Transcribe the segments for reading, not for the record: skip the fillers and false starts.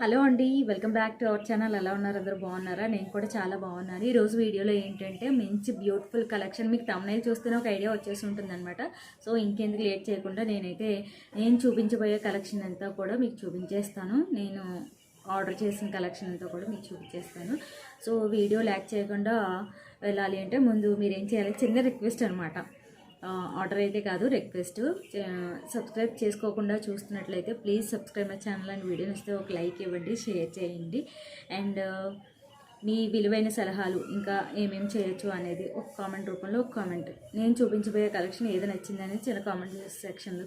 Hello అండి, welcome back to our channel. ఎలా ఉన్నారు? అందరూ బాగున్నారా? నేను కూడా చాలా బాగున్నాను. ఈరోజు వీడియోలో ఏంటంటే మంచి బ్యూటిఫుల్ కలెక్షన్. మీకు thumbnail చూస్తేనే ఒక ఐడియా వచ్చేసి ఉంటుంది అనమాట. సో ఇంకెందుకు లేట్ చేయకుండా నేను చూపించబోయే కలెక్షన్ అంతా కూడా మీకు చూపించేస్తాను. నేను ఆర్డర్ చేసిన కలెక్షన్ అంతా కూడా మీకు చూపించేస్తాను. సో వీడియో ల్యాక్ చేయకుండా వెళ్ళాలి అంటే ముందు మీరు ఏం చేయాలి, చిన్న రిక్వెస్ట్ అనమాట. ఆర్డర్ అయితే కాదు, రిక్వెస్ట్. సబ్స్క్రైబ్ చేసుకోకుండా చూస్తున్నట్లయితే please subscribe my channel and వీడియోని ఇస్తే ఒక లైక్ ఇవ్వండి, షేర్ చేయండి. అండ్ మీ విలువైన సలహాలు ఇంకా ఏమేమి చేయొచ్చు అనేది ఒక కామెంట్ రూపంలో ఒక కామెంట్, నేను చూపించబోయే కలెక్షన్ ఏది నచ్చిందనేది చిన్న కామెంట్ సెక్షన్లో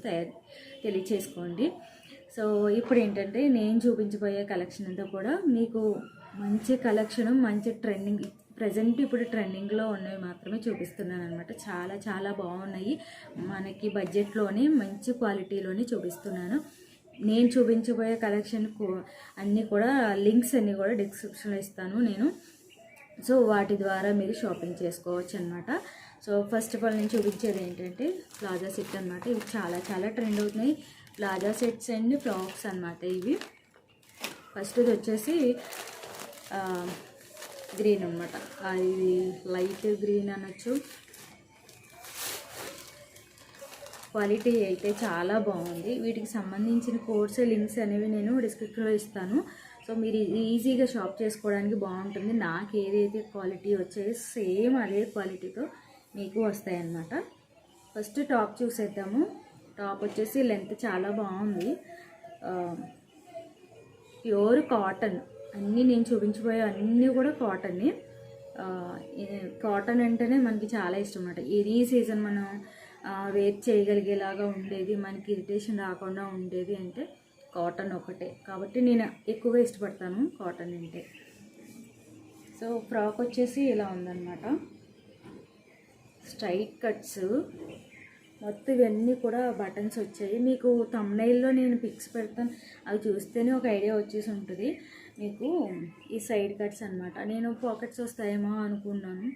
తెలియచేసుకోండి. సో ఇప్పుడు ఏంటంటే నేను చూపించబోయే కలెక్షన్ అంతా కూడా మీకు మంచి కలెక్షన్, మంచి ట్రెండింగ్, ప్రజెంట్ ఇప్పుడు ట్రెండింగ్లో ఉన్నవి మాత్రమే చూపిస్తున్నాను అనమాట. చాలా చాలా బాగున్నాయి, మనకి బడ్జెట్లోనే మంచి క్వాలిటీలోనే చూపిస్తున్నాను. నేను చూపించబోయే కలెక్షన్ అన్నీ కూడా లింక్స్ అన్నీ కూడా డిస్క్రిప్షన్లో ఇస్తాను నేను. సో వాటి ద్వారా మీరు షాపింగ్ చేసుకోవచ్చు అనమాట. సో ఫస్ట్ ఆఫ్ ఆల్ నేను చూపించేది ఏంటంటే ప్లాజా సెట్ అనమాట. ఇవి చాలా చాలా ట్రెండ్ అవుతున్నాయి, ప్లాజా సెట్స్ అండ్ ఫ్రాక్స్ అనమాట. ఇవి ఫస్ట్ ఇది వచ్చేసి గ్రీన్ అనమాట. ఇది లైట్ గ్రీన్ అనొచ్చు. క్వాలిటీ అయితే చాలా బాగుంది. వీటికి సంబంధించిన కోర్స్ లింక్స్ అనేవి నేను డిస్క్రిప్షన్లో ఇస్తాను. సో మీరు ఈజీగా షాప్ చేసుకోవడానికి బాగుంటుంది. నాకు ఏదైతే క్వాలిటీ వచ్చేది సేమ్ అదే క్వాలిటీతో మీకు వస్తాయన్నమాట. ఫస్ట్ టాప్ చూసేద్దాము. టాప్ వచ్చేసి లెంత్ చాలా బాగుంది, ప్యూర్ కాటన్. అన్నీ నేను చూపించబోయే అన్నీ కూడా కాటన్ని. కాటన్ అంటేనే మనకి చాలా ఇష్టం అన్నమాట. ఈ సీజన్ మనం వేర్ చేయగలిగేలాగా ఉండేది, మనకి ఇరిటేషన్ రాకుండా ఉండేది అంటే కాటన్ ఒకటే. కాబట్టి నేను ఎక్కువగా ఇష్టపడతాను కాటన్ అంటే. సో ఫ్రాక్ వచ్చేసి ఇలా ఉందన్నమాట, స్ట్రైట్ కట్స్ మొత్తం. ఇవన్నీ కూడా బటన్స్ వచ్చాయి. మీకు thumbnailలో నేను పిక్స్ పెడతాను, అవి చూస్తేనే ఒక ఐడియా వచ్చేసి ఉంటుంది మీకు. ఈ సైడ్ కట్స్ అనమాట. నేను పాకెట్స్ వస్తాయేమో అనుకున్నాను,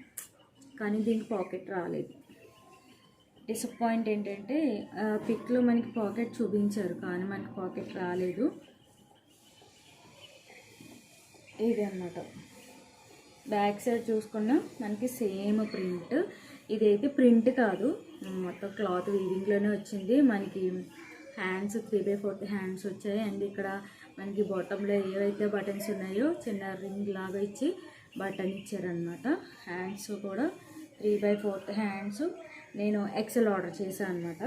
కానీ దీనికి పాకెట్ రాలేదు. డిసప్పాయింట్ ఏంటంటే పిక్లో మనకి పాకెట్ చూపించారు, కానీ మనకి పాకెట్ రాలేదు. ఇది అన్నమాట. బ్యాక్ సైడ్ చూసుకున్నా మనకి సేమ్ ప్రింట్. ఇదైతే ప్రింట్ కాదు, మొత్తం క్లాత్ వీవింగ్లోనే వచ్చింది. మనకి హ్యాండ్స్ 3/4 హ్యాండ్స్ వచ్చాయి. అండ్ ఇక్కడ మనకి బాటంలో ఏవైతే బటన్స్ ఉన్నాయో చిన్న రింగ్ లాగా ఇచ్చి బటన్ ఇచ్చారనమాట. హ్యాండ్స్ కూడా 3/4 హ్యాండ్స్. నేను ఎక్సెల్ ఆర్డర్ చేశాను అనమాట.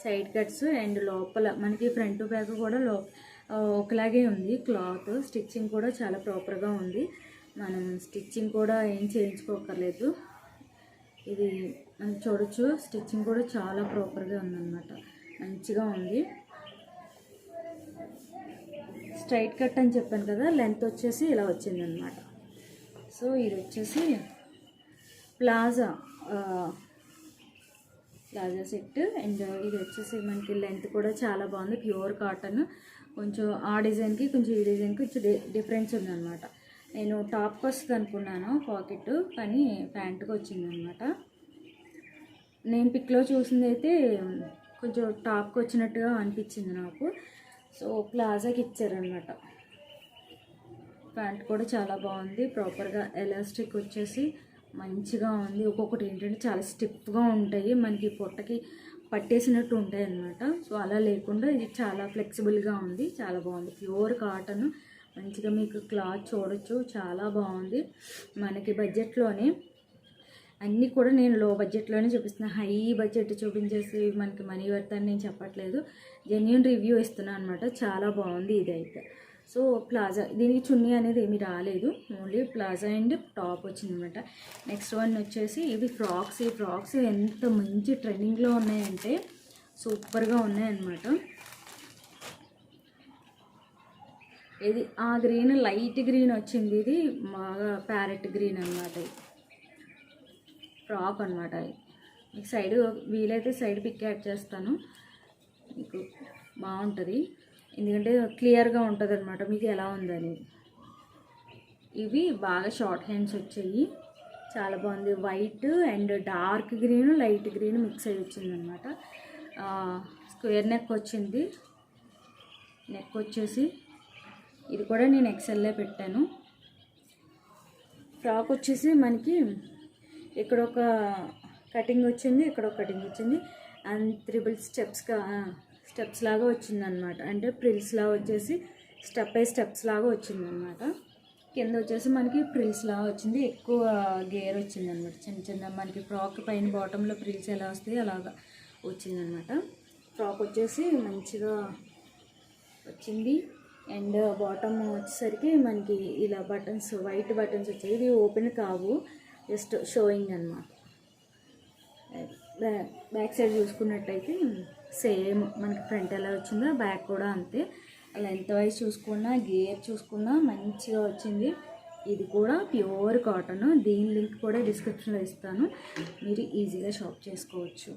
సైడ్ కట్స్ అండ్ లోపల మనకి ఫ్రంట్ బ్యాక్ కూడా ఒకలాగే ఉంది. క్లాత్ స్టిచ్చింగ్ కూడా చాలా ప్రాపర్గా ఉంది. మనం స్టిచ్చింగ్ కూడా ఏం చేయించుకోకర్లేదు. ఇది మనం చూడొచ్చు, స్టిచ్చింగ్ కూడా చాలా ప్రాపర్గా ఉందన్నమాట, మంచిగా ఉంది. స్ట్రైట్ కట్ అని చెప్పాను కదా, లెంత్ వచ్చేసి ఇలా వచ్చిందనమాట. సో ఇది వచ్చేసి ప్లాజా సెట్. అండ్ ఇది వచ్చేసి మనకి లెంత్ కూడా చాలా బాగుంది, ప్యూర్ కాటన్. కొంచెం ఆ డిజైన్కి కొంచెం ఈ డిజైన్కి కొంచెం డిఫరెన్స్ ఉందన్నమాట. నేను టాప్కి వస్తుంది అనుకున్నాను పాకెట్, కానీ ప్యాంట్కి వచ్చిందనమాట. నేను పిక్లో చూసింది అయితే కొంచెం టాప్కి వచ్చినట్టుగా అనిపించింది నాకు. సో ప్లాజాకి ఇచ్చారనమాట. ప్యాంట్ కూడా చాలా బాగుంది, ప్రాపర్గా ఎలాస్టిక్ వచ్చేసి మంచిగా ఉంది. ఒక్కొక్కటి ఏంటంటే చాలా స్టిఫ్గా ఉంటాయి, మనకి పొట్టకి పట్టేసినట్టు ఉంటాయి అన్నమాట. సో అలా లేకుండా ఇది చాలా ఫ్లెక్సిబుల్గా ఉంది, చాలా బాగుంది. ప్యూర్ కాటన్, మంచిగా మీకు క్లాత్ చూడొచ్చు, చాలా బాగుంది. మనకి బడ్జెట్లోనే అన్నీ కూడా నేను లో బడ్జెట్లోనే చూపిస్తున్నాను. హై బడ్జెట్ చూపించేసి మనకి మనీ వర్త్ అని నేను చెప్పట్లేదు, జెన్యూన్ రివ్యూ ఇస్తున్నాను అనమాట. చాలా బాగుంది ఇదైతే. సో ప్లాజా, దీనికి చున్నీ అనేది ఏమీ రాలేదు, ఓన్లీ ప్లాజా అండ్ టాప్ వచ్చిందనమాట. నెక్స్ట్ వన్ వచ్చేసి ఇవి ఫ్రాక్స్. ఈ ఫ్రాక్స్ ఎంత మంచి ట్రెండింగ్లో ఉన్నాయంటే సూపర్గా ఉన్నాయన్నమాట. ఇది ఆ గ్రీన్ లైట్ గ్రీన్ వచ్చింది, ఇది బాగా ప్యారెట్ గ్రీన్ అనమాట. ఫ్రాక్ అనమాట. మీకు సైడ్ వీలైతే సైడ్ పిక్ యాడ్ చేస్తాను, మీకు బాగుంటుంది, ఎందుకంటే క్లియర్గా ఉంటుంది అనమాట మీకు ఎలా ఉందని. ఇవి బాగా షార్ట్ హ్యాండ్స్ వచ్చాయి, చాలా బాగుంది. White and dark green, light green mix అయ్యి వచ్చిందనమాట. స్క్వేర్ నెక్ వచ్చింది. నెక్ వచ్చేసి ఇది కూడా నేను ఎక్సెల్లో పెట్టాను. ఫ్రాక్ వచ్చేసి మనకి ఇక్కడ ఒక కటింగ్ వచ్చింది, ఇక్కడ ఒక కటింగ్ వచ్చింది అండ్ 3 స్టెప్స్ లాగా వచ్చిందనమాట. అంటే ప్రిల్స్ లాగా వచ్చేసి స్టెప్ బై స్టెప్స్ లాగా వచ్చిందనమాట. కింద వచ్చేసి మనకి ప్రిల్స్ లాగా వచ్చింది, ఎక్కువ గేర్ వచ్చిందనమాట. చిన్న మనకి ఫ్రాక్ పైన బాటంలో ప్రిల్స్ ఎలా వస్తాయి అలాగా వచ్చిందనమాట. ఫ్రాక్ వచ్చేసి మంచిగా వచ్చింది. అండ్ బాటమ్ వచ్చేసరికి మనకి ఇలా బటన్స్, వైట్ బటన్స్ వచ్చాయి. ఇవి ఓపెన్ కావు, జస్ట్ షోయింగ్ అనమాట. బ్యాక్ సైడ్ చూసుకున్నట్టయితే సేమ్ మనకి ఫ్రంట్ ఎలా వచ్చిందో బ్యాక్ కూడా అంతే. లెంత్ వైజ్ చూసుకున్నా, గేర్ చూసుకున్నా మంచిగా వచ్చింది. ఇది కూడా ప్యూర్ కాటన్. దీని లింక్ కూడా డిస్క్రిప్షన్లో ఇస్తాను, మీరు ఈజీగా షాప్ చేసుకోవచ్చు.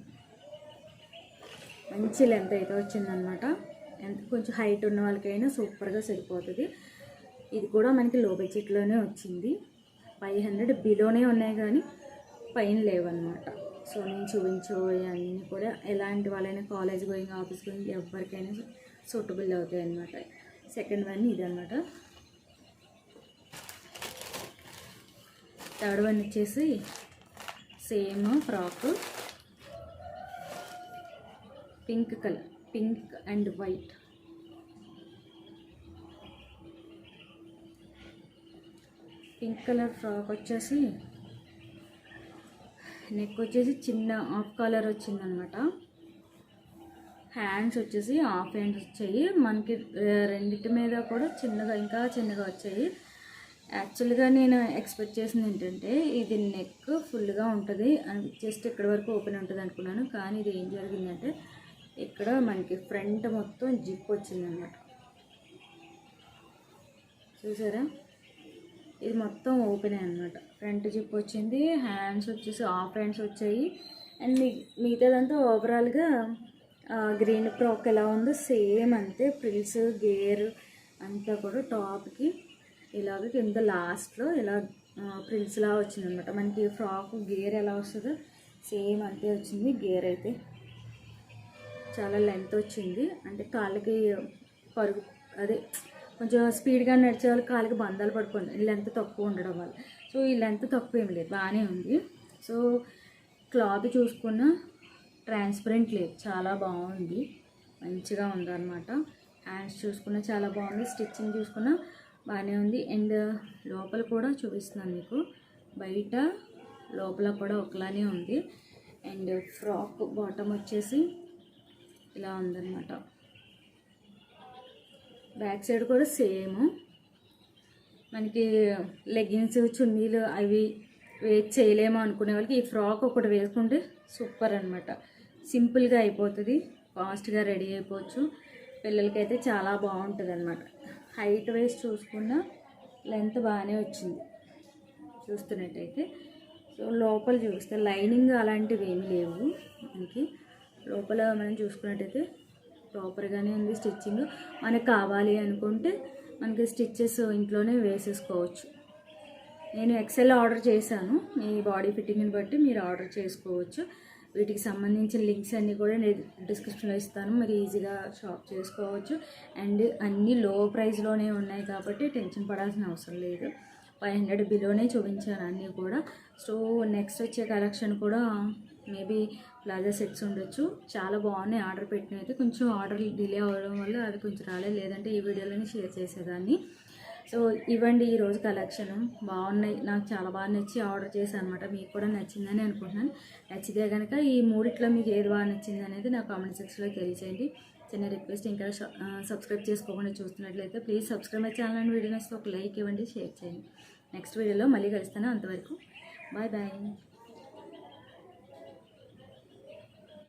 మంచి లెంత్ అయితే వచ్చిందనమాట. కొంచెం హైట్ ఉన్న వాళ్ళకైనా సూపర్గా సరిపోతుంది. ఇది కూడా మనకి లో బడ్జెట్లోనే వచ్చింది. 500 బిలోనే ఉన్నాయి కానీ పైన లేవన్నమాట. సో నేను చూపించబోయే అన్నీ కూడా ఎలాంటి వాళ్ళైనా, కాలేజ్ గోయింగ్, ఆఫీస్ గోయింగ్ ఎవరికైనా సూటబుల్ అవుతాయి అన్నమాట. సెకండ్ వన్ ఇది అనమాట. థర్డ్ వన్ వచ్చేసి same frock, pink colour, pink and white. Pink colour frock వచ్చేసి నెక్ వచ్చేసి చిన్న హాఫ్ కాలర్ వచ్చిందనమాట. హ్యాండ్స్ వచ్చేసి హాఫ్ హ్యాండ్స్ వచ్చాయి మనకి. రెండింటి మీద కూడా చిన్నగా, ఇంకా చిన్నగా వచ్చాయి. యాక్చువల్గా నేను ఎక్స్పెక్ట్ చేసింది ఏంటంటే ఇది నెక్ ఫుల్గా ఉంటుంది, జస్ట్ ఇక్కడ వరకు ఓపెన్ ఉంటుంది అనుకున్నాను. కానీ ఇది ఏం జరిగిందంటే ఇక్కడ మనకి ఫ్రంట్ మొత్తం జిప్ వచ్చిందన్నమాట. చూసారా, ఇది మొత్తం ఓపెన్ అనమాట. ఫ్రంట్ జిప్ వచ్చింది, హ్యాండ్స్ వచ్చేసి హాఫ్ హ్యాండ్స్ వచ్చాయి. అండ్ మిగతాదంతా ఓవరాల్గా గ్రీన్ ఫ్రాక్ ఎలా ఉందో సేమ్ అంతే. ప్రిల్స్, గేర్ అంతా కూడా టాప్కి ఇలాగ కింద లాస్ట్లో ఇలా ప్రిల్స్లా వచ్చిందనమాట. మనకి ఫ్రాక్ గేర్ ఎలా వస్తుందో సేమ్ అంతే వచ్చింది. గేర్ అయితే చాలా లెంత్ వచ్చింది. అంటే కాళ్ళకి పరుగు, అదే కొంచెం స్పీడ్గా నడిచే వాళ్ళు కాళ్ళకి బంధాలు పడుకోండి, ఈ లెంత్ తక్కువ ఉండడం వల్ల. సో ఈ లెంత్ తక్కువ ఏం లేదు, బాగానే ఉంది. సో క్లాత్ చూసుకున్న ట్రాన్స్పరెంట్ లేదు, చాలా బాగుంది, మంచిగా ఉందన్నమాట. హ్యాండ్స్ చూసుకున్న చాలా బాగుంది, స్టిచ్చింగ్ చూసుకున్న బాగానే ఉంది. అండ్ లోపల కూడా చూపిస్తున్నాను మీకు, బయట లోపల కూడా ఒకలానే ఉంది. అండ్ ఫ్రాక్ బాటమ్ వచ్చేసి ఇలా ఉందన్నమాట. బ్యాక్ సైడ్ కూడా సేమ్ మనకి లెగ్గిన్స్, చున్నీలు అవి వేస్ట్ చేయలేమో అనుకునే వాళ్ళకి ఈ ఫ్రాక్ ఒకటి వేసుకుంటే సూపర్ అనమాట. సింపుల్గా అయిపోతుంది, ఫాస్ట్గా రెడీ అయిపోవచ్చు. పిల్లలకైతే చాలా బాగుంటుంది అనమాట. హైట్ వైజ్ చూసుకున్న లెంత్ బాగానే వచ్చింది చూస్తున్నట్టయితే. సో లోపల చూస్తే లైనింగ్ అలాంటివి ఏమి లేవు మనకి. లోపల మనం చూసుకున్నట్టయితే ప్రాపర్గానే ఉంది స్టిచ్చింగ్. మనకు కావాలి అనుకుంటే మనకి స్టిచ్చెస్ ఇంట్లోనే వేసేసుకోవచ్చు. నేను ఎక్సెల్ ఆర్డర్ చేశాను, మీ బాడీ ఫిట్టింగ్ని బట్టి మీరు ఆర్డర్ చేసుకోవచ్చు. వీటికి సంబంధించిన లింక్స్ అన్నీ కూడా నేను డిస్క్రిప్షన్లో ఇస్తాను, మీరు ఈజీగా షాప్ చేసుకోవచ్చు. అండ్ అన్నీ లో ప్రైస్లోనే ఉన్నాయి కాబట్టి టెన్షన్ పడాల్సిన అవసరం లేదు. 500 బిలోనే చూపించాను అన్నీ కూడా. సో నెక్స్ట్ వచ్చే కలెక్షన్ కూడా మేబీ ప్లాజా సెట్స్ ఉండొచ్చు, చాలా బాగున్నాయి. ఆర్డర్ పెట్టిన అయితే కొంచెం ఆర్డర్ డిలే అవ్వడం వల్ల అది కొంచెం రాలేదు, లేదంటే ఈ వీడియోలోనే షేర్ చేసేదాన్ని. సో ఇవ్వండి ఈరోజు కలెక్షన్, బాగున్నాయి, నాకు చాలా బాగా నచ్చి ఆర్డర్ చేశాను అనమాట. మీకు కూడా నచ్చిందని అనుకుంటున్నాను. నచ్చితే కనుక ఈ మూడిట్లో మీకు ఏది బాగా నచ్చింది అనేది నా కామెంట్ సెక్షన్లో తెలియజేయండి. చిన్న రిక్వెస్ట్, ఇంకా సబ్స్క్రైబ్ చేసుకోకుండా చూస్తున్నట్లయితే please subscribe my channel and video నచ్చితే ఒక లైక్ ఇవ్వండి, షేర్ చేయండి. నెక్స్ట్ వీడియోలో మళ్ళీ కలుస్తాను, అంతవరకు బాయ్ బాయ్.